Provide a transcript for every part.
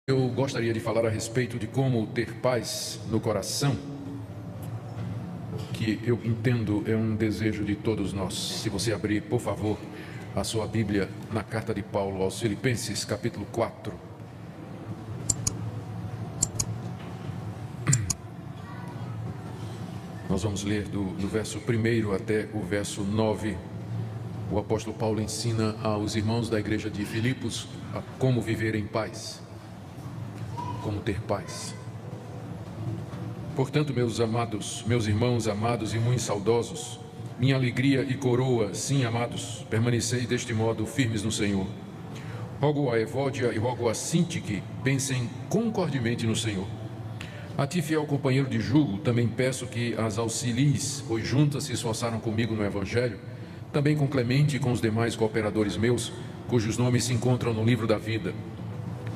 Eu gostaria de falar a respeito de como ter paz no coração, que eu entendo é um desejo de todos nós. Se você abrir, por favor, a sua Bíblia na carta de Paulo aos Filipenses, capítulo 4. Nós vamos ler do verso 1 até o verso 9. O apóstolo Paulo ensina aos irmãos da igreja de Filipos a como viver em paz. Como ter paz. Portanto, meus irmãos amados e muito saudosos, minha alegria e coroa, sim, amados, permanecei deste modo firmes no Senhor. Rogo a Evódia e rogo a Sintique, pensem concordemente no Senhor. A ti, fiel companheiro de jugo, também peço que as auxilies, pois juntas se esforçaram comigo no Evangelho, também com Clemente e com os demais cooperadores meus, cujos nomes se encontram no livro da vida.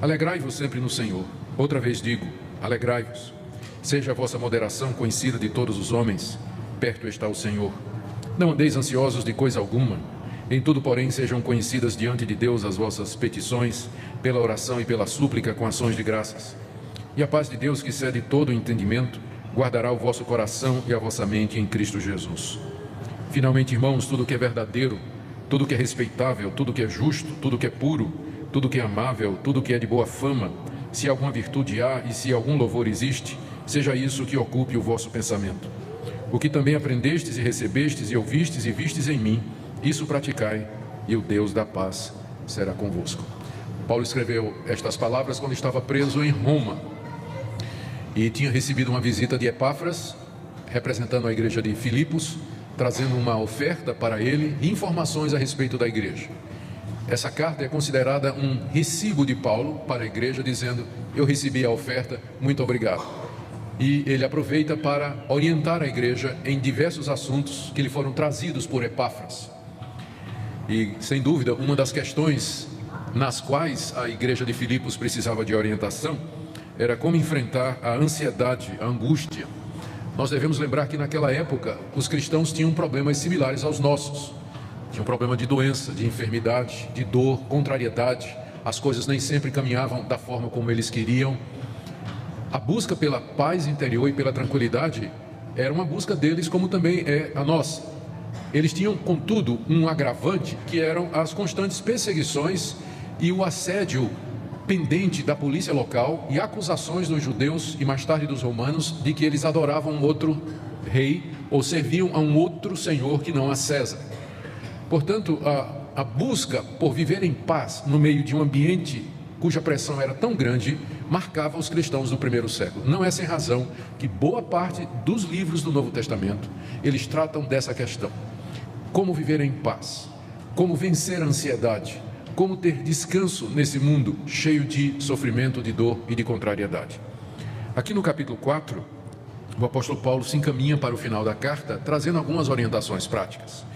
Alegrai-vos sempre no Senhor. Outra vez digo, alegrai-vos. Seja a vossa moderação conhecida de todos os homens. Perto está o Senhor. Não andeis ansiosos de coisa alguma. Em tudo, porém, sejam conhecidas diante de Deus as vossas petições, pela oração e pela súplica com ações de graças. E a paz de Deus, que excede todo o entendimento, guardará o vosso coração e a vossa mente em Cristo Jesus. Finalmente, irmãos, tudo que é verdadeiro, tudo que é respeitável, tudo que é justo, tudo que é puro, tudo que é amável, tudo que é de boa fama, se alguma virtude há e se algum louvor existe, seja isso que ocupe o vosso pensamento. O que também aprendestes e recebestes e ouvistes e vistes em mim, isso praticai, e o Deus da paz será convosco. Paulo escreveu estas palavras quando estava preso em Roma e tinha recebido uma visita de Epáfras, representando a igreja de Filipos, trazendo uma oferta para ele e informações a respeito da igreja. Essa carta é considerada um recibo de Paulo para a igreja, dizendo: eu recebi a oferta, muito obrigado. E ele aproveita para orientar a igreja em diversos assuntos que lhe foram trazidos por Epáfras. E, sem dúvida, uma das questões nas quais a igreja de Filipos precisava de orientação era como enfrentar a ansiedade, a angústia. Nós devemos lembrar que naquela época os cristãos tinham problemas similares aos nossos. Tinha um problema de doença, de enfermidade, de dor, contrariedade. As coisas nem sempre caminhavam da forma como eles queriam. A busca pela paz interior e pela tranquilidade era uma busca deles, como também é a nossa. Eles tinham, contudo, um agravante, que eram as constantes perseguições e o assédio pendente da polícia local e acusações dos judeus e mais tarde dos romanos de que eles adoravam um outro rei ou serviam a um outro senhor que não a César. Portanto, a busca por viver em paz no meio de um ambiente cuja pressão era tão grande, marcava os cristãos do primeiro século. Não é sem razão que boa parte dos livros do Novo Testamento, eles tratam dessa questão. Como viver em paz, como vencer a ansiedade, como ter descanso nesse mundo cheio de sofrimento, de dor e de contrariedade. Aqui no capítulo 4, o apóstolo Paulo se encaminha para o final da carta, trazendo algumas orientações práticas.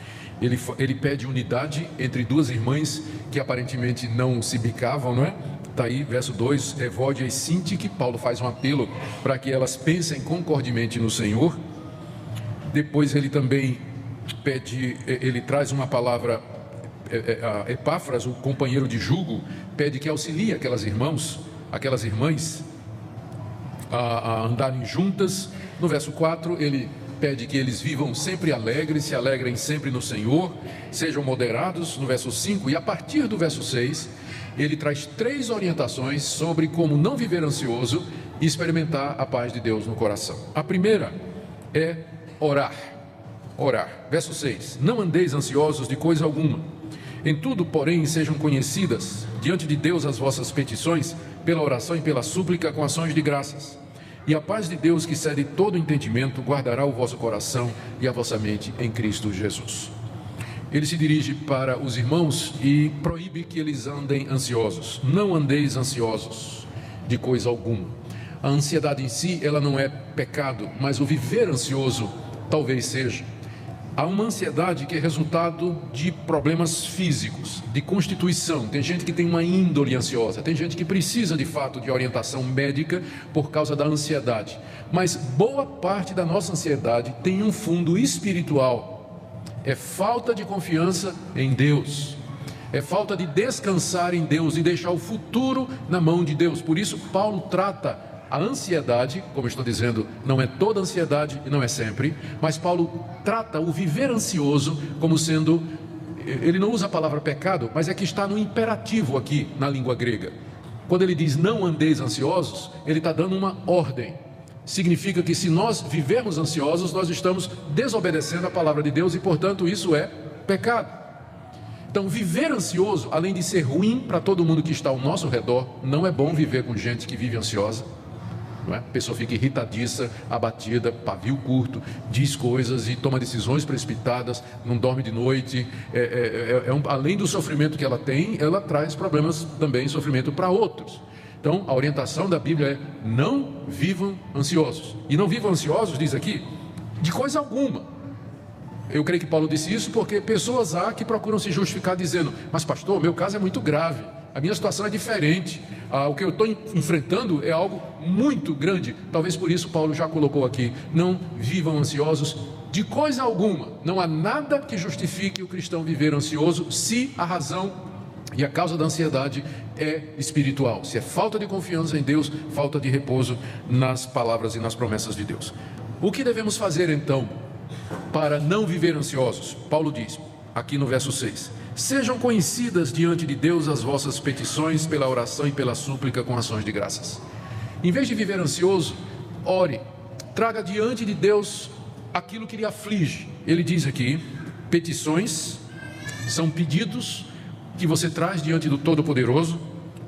Ele pede unidade entre duas irmãs que aparentemente não se bicavam, não é? Está aí, verso 2, Evódia e Sintique, Paulo faz um apelo para que elas pensem concordemente no Senhor. Depois ele também ele traz uma palavra, Epáfras, o companheiro de jugo, pede que auxilie aquelas irmãs a andarem juntas. No verso 4, ele pede que eles vivam sempre alegres, se alegrem sempre no Senhor, sejam moderados, no verso 5, e a partir do verso 6, ele traz 3 orientações sobre como não viver ansioso e experimentar a paz de Deus no coração. A primeira é orar. Verso 6, não andeis ansiosos de coisa alguma. Em tudo, porém, sejam conhecidas diante de Deus as vossas petições, pela oração e pela súplica com ações de graças. E a paz de Deus, que excede todo entendimento, guardará o vosso coração e a vossa mente em Cristo Jesus. Ele se dirige para os irmãos e proíbe que eles andem ansiosos. Não andeis ansiosos de coisa alguma. A ansiedade em si, ela não é pecado, mas o viver ansioso talvez seja. Há uma ansiedade que é resultado de problemas físicos, de constituição. Tem gente que tem uma índole ansiosa, tem gente que precisa de fato de orientação médica por causa da ansiedade. Mas boa parte da nossa ansiedade tem um fundo espiritual. É falta de confiança em Deus. é falta de descansar em Deus e deixar o futuro na mão de Deus. Por isso Paulo trata a ansiedade, como eu estou dizendo, não é toda ansiedade e não é sempre, mas Paulo trata o viver ansioso como sendo, ele não usa a palavra pecado, mas é que está no imperativo aqui na língua grega. Quando ele diz não andeis ansiosos, ele está dando uma ordem. Significa que se nós vivermos ansiosos, nós estamos desobedecendo a palavra de Deus e, portanto, isso é pecado. Então, viver ansioso, além de ser ruim para todo mundo que está ao nosso redor, não é bom viver com gente que vive ansiosa, não é? A pessoa fica irritadiça, abatida, pavio curto, diz coisas e toma decisões precipitadas, não dorme de noite. Além do sofrimento que ela tem, ela traz problemas também, sofrimento para outros. Então, a orientação da Bíblia é: não vivam ansiosos. E não vivam ansiosos, diz aqui, de coisa alguma. Eu creio que Paulo disse isso porque pessoas há que procuram se justificar dizendo: mas pastor, meu caso é muito grave, a minha situação é diferente, o que eu estou enfrentando é algo muito grande. Talvez por isso Paulo já colocou aqui: não vivam ansiosos de coisa alguma. Não há nada que justifique o cristão viver ansioso se a razão e a causa da ansiedade é espiritual, se é falta de confiança em Deus, falta de repouso nas palavras e nas promessas de Deus. O que devemos fazer então para não viver ansiosos? Paulo diz aqui no verso 6: sejam conhecidas diante de Deus as vossas petições pela oração e pela súplica com ações de graças. Em vez de viver ansioso, ore, traga diante de Deus aquilo que lhe aflige. Ele diz aqui: petições são pedidos que você traz diante do Todo-Poderoso.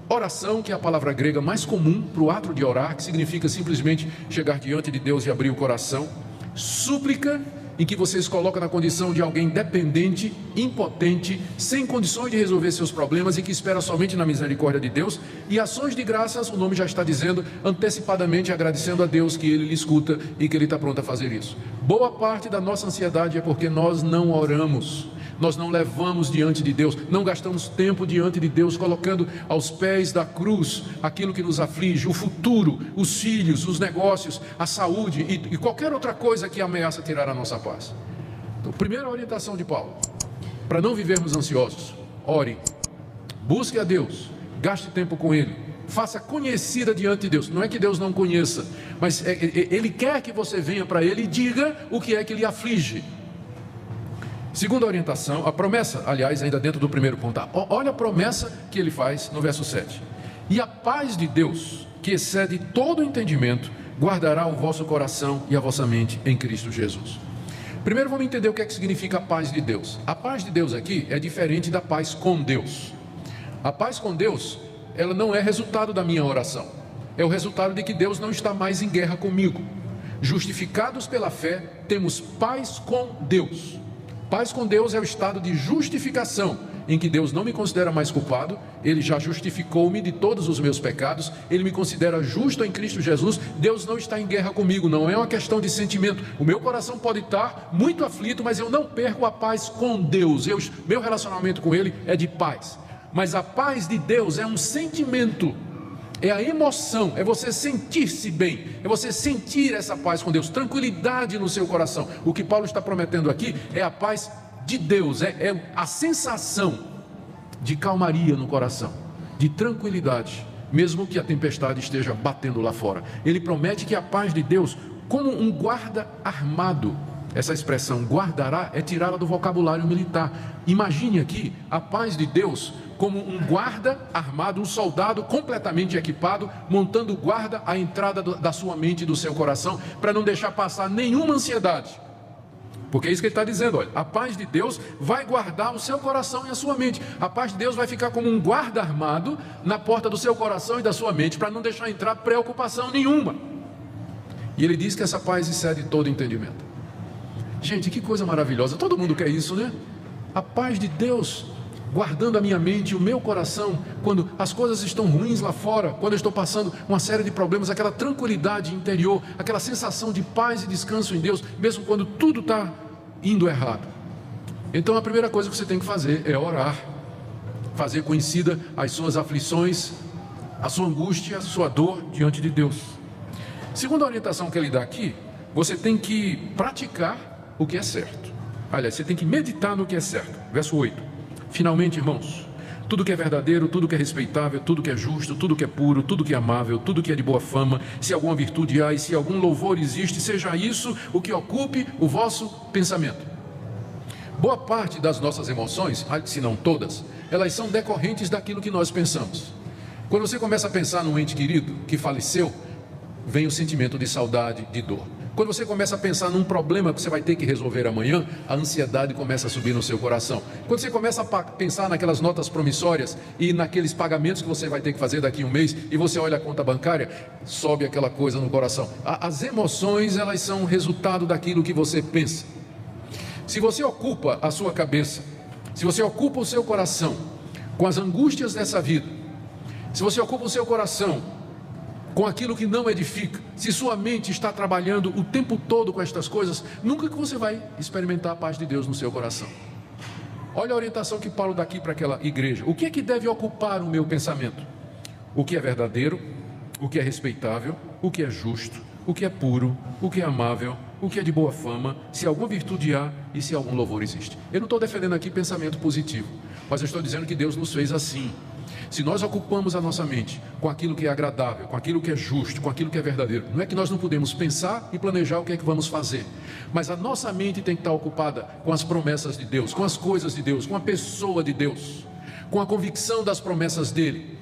Oração, que é a palavra grega mais comum para o ato de orar, que significa simplesmente chegar diante de Deus e abrir o coração. Súplica, em que você se coloca na condição de alguém dependente, impotente, sem condições de resolver seus problemas e que espera somente na misericórdia de Deus. E ações de graças, o nome já está dizendo, antecipadamente agradecendo a Deus que Ele lhe escuta e que Ele está pronto a fazer isso. Boa parte da nossa ansiedade é porque nós não oramos, nós não levamos diante de Deus, não gastamos tempo diante de Deus, colocando aos pés da cruz aquilo que nos aflige, o futuro, os filhos, os negócios, a saúde e qualquer outra coisa que ameaça tirar a nossa paz. Então, primeira orientação de Paulo, para não vivermos ansiosos: ore, busque a Deus, gaste tempo com Ele, faça conhecida diante de Deus. Não é que Deus não conheça, mas Ele quer que você venha para Ele e diga o que é que lhe aflige. Segunda orientação, a promessa, aliás, ainda dentro do primeiro ponto, olha a promessa que ele faz no verso 7: e a paz de Deus, que excede todo entendimento, guardará o vosso coração e a vossa mente em Cristo Jesus. Primeiro vamos entender o que é que significa a paz de Deus. A paz de Deus aqui é diferente da paz com Deus. A paz com Deus, ela não é resultado da minha oração, é o resultado de que Deus não está mais em guerra comigo. Justificados pela fé, temos paz com Deus. Paz com Deus é o estado de justificação, em que Deus não me considera mais culpado, Ele já justificou-me de todos os meus pecados, Ele me considera justo em Cristo Jesus. Deus não está em guerra comigo, não é uma questão de sentimento. O meu coração pode estar muito aflito, mas eu não perco a paz com Deus. Meu relacionamento com Ele é de paz. Mas a paz de Deus é um sentimento, é a emoção, é você sentir-se bem, é você sentir essa paz com Deus, tranquilidade no seu coração. O que Paulo está prometendo aqui é a paz de Deus, é a sensação de calmaria no coração, de tranquilidade, mesmo que a tempestade esteja batendo lá fora. Ele promete que a paz de Deus, como um guarda armado, essa expressão guardará é tirada do vocabulário militar. Imagine aqui a paz de Deus como um guarda armado, um soldado completamente equipado, montando guarda à entrada da sua mente e do seu coração, para não deixar passar nenhuma ansiedade. Porque é isso que ele está dizendo, olha, a paz de Deus vai guardar o seu coração e a sua mente. A paz de Deus vai ficar como um guarda armado na porta do seu coração e da sua mente, para não deixar entrar preocupação nenhuma. E ele diz que essa paz excede todo entendimento. Gente, que coisa maravilhosa, todo mundo quer isso, né? A paz de Deus guardando a minha mente e o meu coração, quando as coisas estão ruins lá fora, quando eu estou passando uma série de problemas, aquela tranquilidade interior, aquela sensação de paz e descanso em Deus, mesmo quando tudo está indo errado. Então a primeira coisa que você tem que fazer é orar, fazer conhecida as suas aflições, a sua angústia, a sua dor diante de Deus. Segunda orientação que ele dá aqui, você tem que praticar o que é certo. Aliás, você tem que meditar no que é certo. Verso 8. Finalmente, irmãos, tudo que é verdadeiro, tudo que é respeitável, tudo que é justo, tudo que é puro, tudo que é amável, tudo que é de boa fama, se alguma virtude há e se algum louvor existe, seja isso o que ocupe o vosso pensamento. Boa parte das nossas emoções, se não todas, elas são decorrentes daquilo que nós pensamos. Quando você começa a pensar num ente querido que faleceu, vem o sentimento de saudade, de dor. Quando você começa a pensar num problema que você vai ter que resolver amanhã, a ansiedade começa a subir no seu coração. Quando você começa a pensar naquelas notas promissórias e naqueles pagamentos que você vai ter que fazer daqui a um mês, e você olha a conta bancária, sobe aquela coisa no coração. As emoções, elas são resultado daquilo que você pensa. Se você ocupa a sua cabeça, se você ocupa o seu coração com as angústias dessa vida, se você ocupa o seu coração com aquilo que não edifica, se sua mente está trabalhando o tempo todo com estas coisas, nunca que você vai experimentar a paz de Deus no seu coração. Olha a orientação que Paulo dá aqui para aquela igreja. O que é que deve ocupar o meu pensamento? O que é verdadeiro, o que é respeitável, o que é justo, o que é puro, o que é amável, o que é de boa fama, se alguma virtude há e se algum louvor existe. Eu não estou defendendo aqui pensamento positivo, mas eu estou dizendo que Deus nos fez assim. Se nós ocupamos a nossa mente com aquilo que é agradável, com aquilo que é justo, com aquilo que é verdadeiro, não é que nós não podemos pensar e planejar o que é que vamos fazer, mas a nossa mente tem que estar ocupada com as promessas de Deus, com as coisas de Deus, com a pessoa de Deus, com a convicção das promessas dele.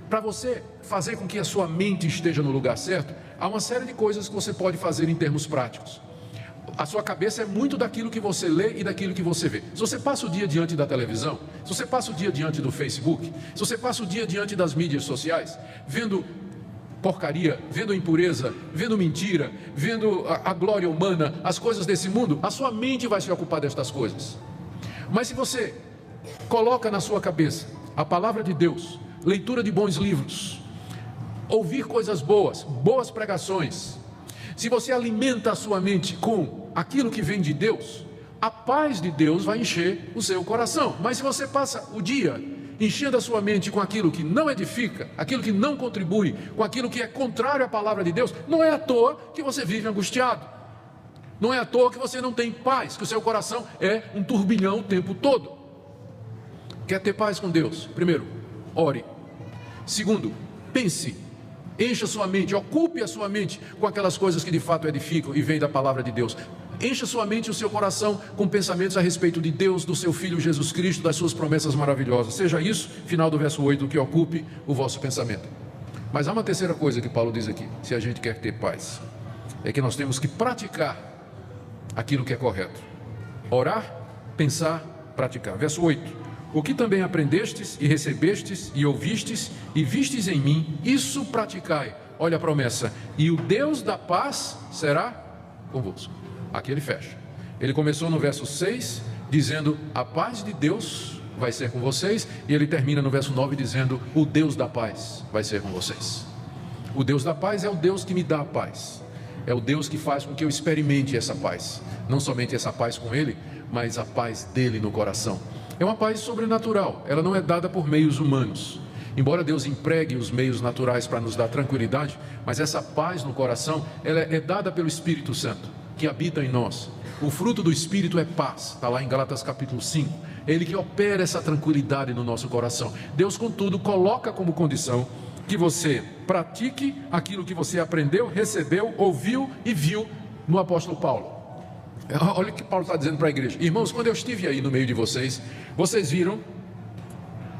Para você fazer com que a sua mente esteja no lugar certo, há uma série de coisas que você pode fazer em termos práticos. A sua cabeça é muito daquilo que você lê e daquilo que você vê. Se você passa o dia diante da televisão, se você passa o dia diante do Facebook, se você passa o dia diante das mídias sociais, vendo porcaria, vendo impureza, vendo mentira, vendo a glória humana, as coisas desse mundo, a sua mente vai se ocupar destas coisas. Mas se você coloca na sua cabeça a palavra de Deus, leitura de bons livros, ouvir coisas boas, boas pregações, se você alimenta a sua mente com aquilo que vem de Deus, a paz de Deus vai encher o seu coração. Mas se você passa o dia enchendo a sua mente com aquilo que não edifica, aquilo que não contribui, com aquilo que é contrário à palavra de Deus, não é à toa que você vive angustiado. Não é à toa que você não tem paz, que o seu coração é um turbilhão o tempo todo. Quer ter paz com Deus? Primeiro, ore. Segundo, pense. Encha sua mente, ocupe a sua mente com aquelas coisas que de fato edificam e vêm da palavra de Deus. Encha sua mente e o seu coração com pensamentos a respeito de Deus, do seu Filho Jesus Cristo, das suas promessas maravilhosas. Seja isso, final do verso 8, que ocupe o vosso pensamento. Mas há uma terceira coisa que Paulo diz aqui, se a gente quer ter paz, é que nós temos que praticar aquilo que é correto. Orar, pensar, praticar. Verso 8. O que também aprendestes e recebestes e ouvistes e vistes em mim, isso praticai. Olha a promessa. E o Deus da paz será convosco. Aqui ele fecha. Ele começou no verso 6, dizendo: a paz de Deus vai ser com vocês. E ele termina no verso 9 dizendo: o Deus da paz vai ser com vocês. O Deus da paz é o Deus que me dá a paz. É o Deus que faz com que eu experimente essa paz. Não somente essa paz com ele, mas a paz dele no coração. É uma paz sobrenatural, ela não é dada por meios humanos. Embora Deus empregue os meios naturais para nos dar tranquilidade, mas essa paz no coração, ela é dada pelo Espírito Santo, que habita em nós. O fruto do Espírito é paz, está lá em Gálatas capítulo 5. É Ele que opera essa tranquilidade no nosso coração. Deus, contudo, coloca como condição que você pratique aquilo que você aprendeu, recebeu, ouviu e viu no apóstolo Paulo. Olha o que Paulo está dizendo para a igreja. Irmãos, quando eu estive aí no meio de vocês, vocês viram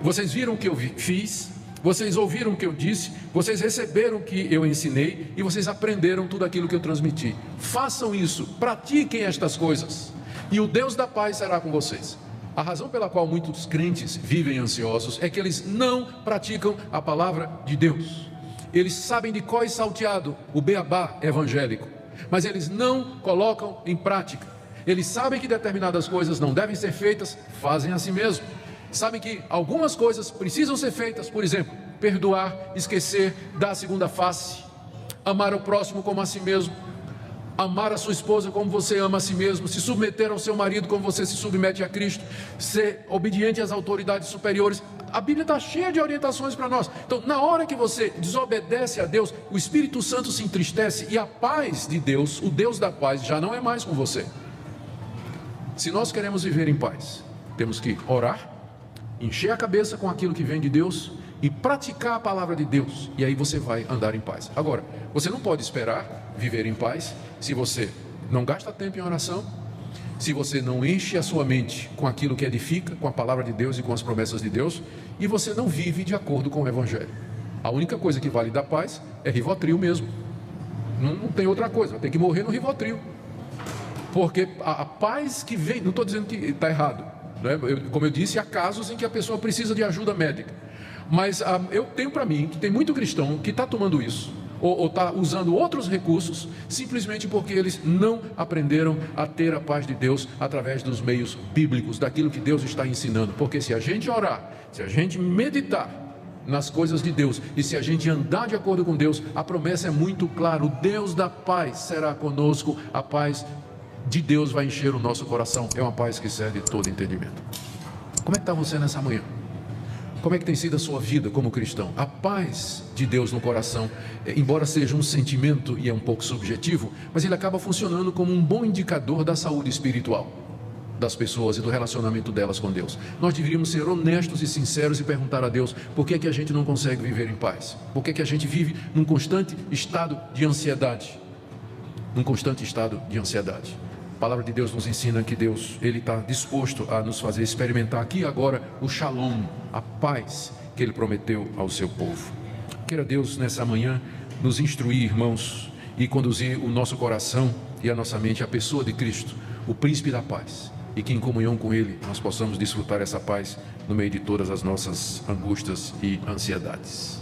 o que eu fiz, vocês ouviram o que eu disse, vocês receberam o que eu ensinei e vocês aprenderam tudo aquilo que eu transmiti. Façam isso, pratiquem estas coisas e o Deus da paz será com vocês. A razão pela qual muitos crentes vivem ansiosos é que eles não praticam a palavra de Deus. Eles sabem de cor e salteado o beabá evangélico, mas eles não colocam em prática. Eles sabem que determinadas coisas não devem ser feitas, fazem a si mesmo. Sabem que algumas coisas precisam ser feitas, por exemplo, perdoar, esquecer, dar a segunda face, amar o próximo como a si mesmo, amar a sua esposa como você ama a si mesmo, se submeter ao seu marido como você se submete a Cristo, ser obediente às autoridades superiores. A Bíblia está cheia de orientações para nós. Então, na hora que você desobedece a Deus, o Espírito Santo se entristece e a paz de Deus, o Deus da paz, já não é mais com você. Se nós queremos viver em paz, temos que orar, encher a cabeça com aquilo que vem de Deus e praticar a palavra de Deus, e aí você vai andar em paz. Agora, você não pode esperar viver em paz se você não gasta tempo em oração, se você não enche a sua mente com aquilo que edifica, com a palavra de Deus e com as promessas de Deus, e você não vive de acordo com o Evangelho. A única coisa que vale da paz é Rivotril mesmo. Não tem outra coisa, tem que morrer no Rivotril. Porque a paz que vem, não estou dizendo que está errado, né? Como eu disse, há casos em que a pessoa precisa de ajuda médica. Mas eu tenho para mim que tem muito cristão que está tomando isso, ou está usando outros recursos, simplesmente porque eles não aprenderam a ter a paz de Deus através dos meios bíblicos, daquilo que Deus está ensinando. Porque se a gente orar, se a gente meditar nas coisas de Deus, e se a gente andar de acordo com Deus, a promessa é muito clara: o Deus da paz será conosco, a paz de Deus vai encher o nosso coração. É uma paz que excede todo entendimento. Como é que está você nessa manhã? Como é que tem sido a sua vida como cristão? A paz de Deus no coração, embora seja um sentimento e é um pouco subjetivo, mas ele acaba funcionando como um bom indicador da saúde espiritual das pessoas e do relacionamento delas com Deus. Nós deveríamos ser honestos e sinceros e perguntar a Deus: por que é que a gente não consegue viver em paz? Por que é que a gente vive num constante estado de ansiedade? Num constante estado de ansiedade. A palavra de Deus nos ensina que Deus, Ele está disposto a nos fazer experimentar aqui e agora o shalom, a paz que Ele prometeu ao seu povo. Queira Deus nessa manhã nos instruir, irmãos, e conduzir o nosso coração e a nossa mente à pessoa de Cristo, o príncipe da paz, e que em comunhão com Ele nós possamos desfrutar essa paz no meio de todas as nossas angústias e ansiedades.